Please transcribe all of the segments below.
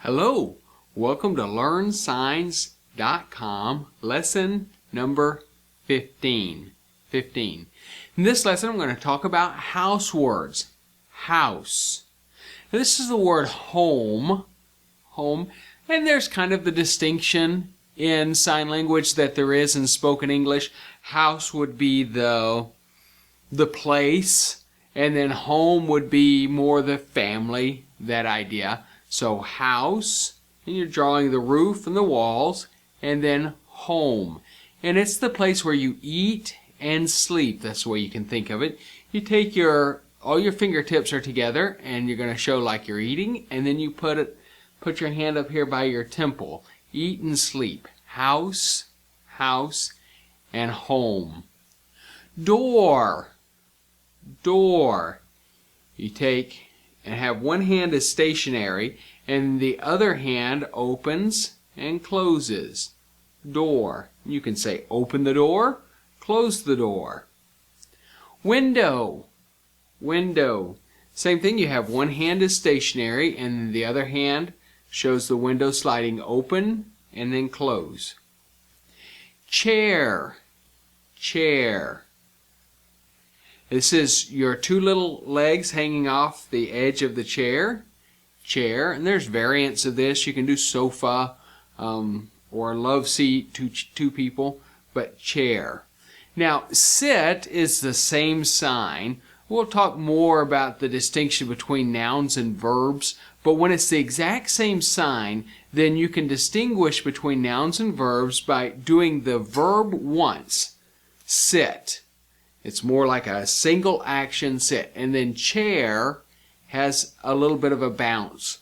Hello, welcome to LearnSigns.com, lesson number 15. In this lesson, I'm going to talk about house words. House. Now, this is the word home, and there's kind of the distinction in sign language that there is in spoken English. House would be the place, and then home would be more the family, that idea. So house, and you're drawing the roof and the walls, and then home. And it's the place where you eat and sleep. That's the way you can think of it. You take all your fingertips are together, and you're going to show like you're eating, and then you put your hand up here by your temple. Eat and sleep. House, and home. Door. You take and have one hand is stationary and the other hand opens and closes. Door. You can say open the door, close the door. Window. Same thing, you have one hand is stationary and the other hand shows the window sliding open and then close. Chair. This is your two little legs hanging off the edge of the chair. And there's variants of this. You can do sofa or love seat, two people, but chair. Now, sit is the same sign. We'll talk more about the distinction between nouns and verbs, but when it's the exact same sign, then you can distinguish between nouns and verbs by doing the verb once. Sit. It's more like a single action sit. And then chair has a little bit of a bounce.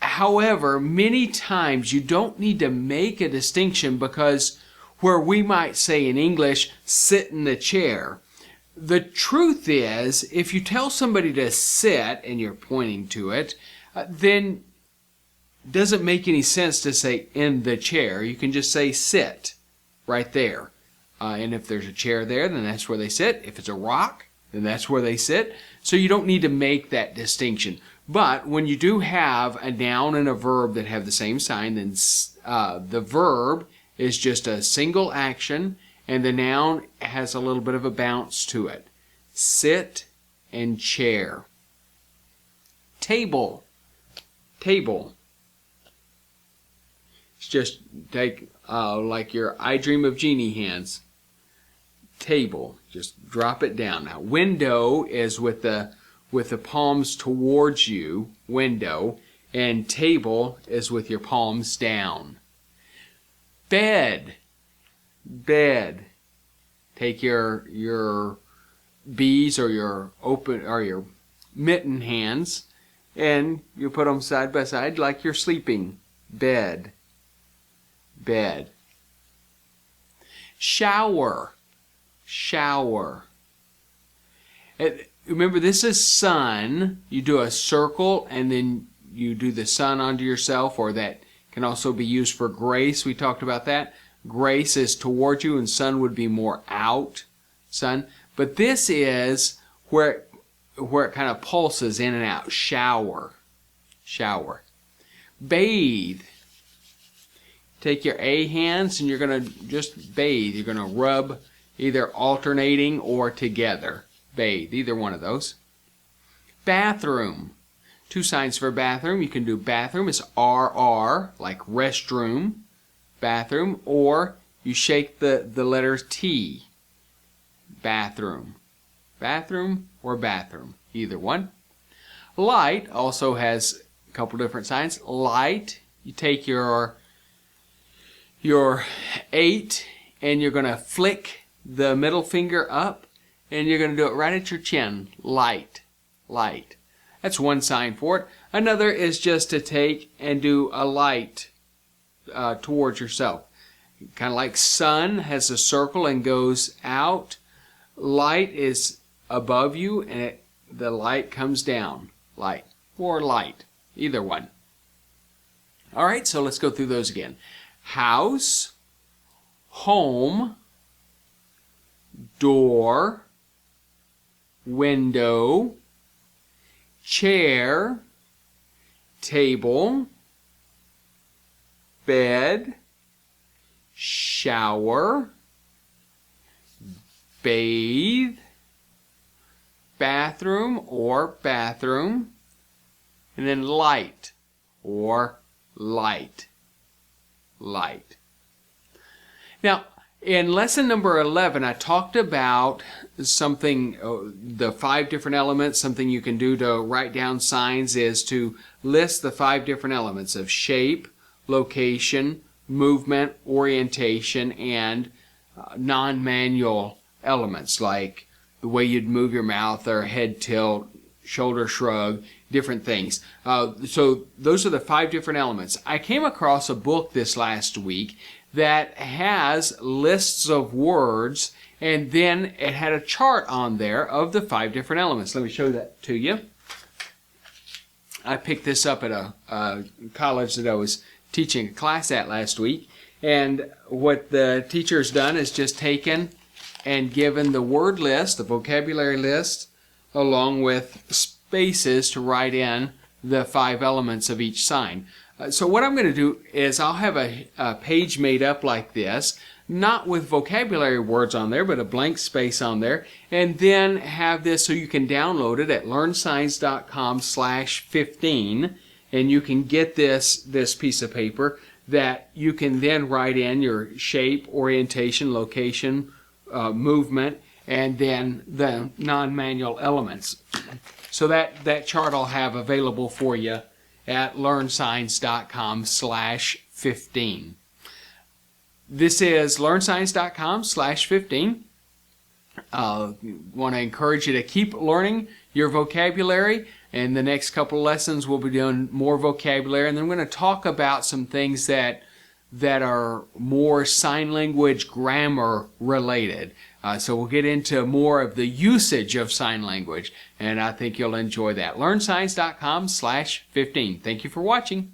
However, many times you don't need to make a distinction because where we might say in English, sit in the chair, the truth is, if you tell somebody to sit and you're pointing to it, then it doesn't make any sense to say in the chair. You can just say sit right there. And if there's a chair there, then that's where they sit. If it's a rock, then that's where they sit. So you don't need to make that distinction. But when you do have a noun and a verb that have the same sign, then the verb is just a single action, and the noun has a little bit of a bounce to it. Sit and chair. Table. It's just take like your I Dream of Jeannie hands. Table, just drop it down. Now, window is with the palms towards you, window, and table is with your palms down. Bed. Take your B's or your mitten hands, and you put them side by side like you're sleeping. Bed. Shower. Remember, this is sun. You do a circle and then you do the sun onto yourself, or that can also be used for grace. We talked about that. Grace is towards you and sun would be more out. Sun. But this is where it kind of pulses in and out. Shower. Bathe. Take your A hands and you're going to just bathe. You're going to rub either alternating or together. Bathe, either one of those. Bathroom. Two signs for bathroom. You can do bathroom is RR, like restroom, bathroom, or you shake the letters T. Bathroom. Bathroom or bathroom, either one. Light also has a couple different signs. Light, you take your 8 and you're going to flick the middle finger up, and you're going to do it right at your chin. Light. That's one sign for it. Another is just to take and do a light towards yourself. Kind of like sun has a circle and goes out. Light is above you, and the light comes down. Light or light. Either one. All right, so let's go through those again. House, home, door, window, chair, table, bed, shower, bathe, bathroom or bathroom, and then light or light. Light. Now, in lesson number 11, I talked about something, the 5 different elements. Something you can do to write down signs is to list the 5 different elements of shape, location, movement, orientation, and non-manual elements like the way you'd move your mouth or head tilt, shoulder shrug, different things. So those are the 5 different elements. I came across a book this last week that has lists of words, and then it had a chart on there of the 5 different elements. Let me show that to you. I picked this up at a college that I was teaching a class at last week, and what the teacher's done is just taken and given the word list, the vocabulary list, along with spaces to write in the 5 elements of each sign. So what I'm going to do is I'll have a page made up like this, not with vocabulary words on there, but a blank space on there, and then have this so you can download it at learnsigns.com/15, and you can get this piece of paper that you can then write in your shape, orientation, location, movement, and then the non-manual elements. So that chart I'll have available for you at learnsigns.com/15. This is learnsigns.com/15. Want to encourage you to keep learning your vocabulary. In the next couple of lessons, we'll be doing more vocabulary, and then we're going to talk about some things that are more sign language grammar related. So we'll get into more of the usage of sign language, and I think you'll enjoy that. learnsigns.com/15. Thank you for watching.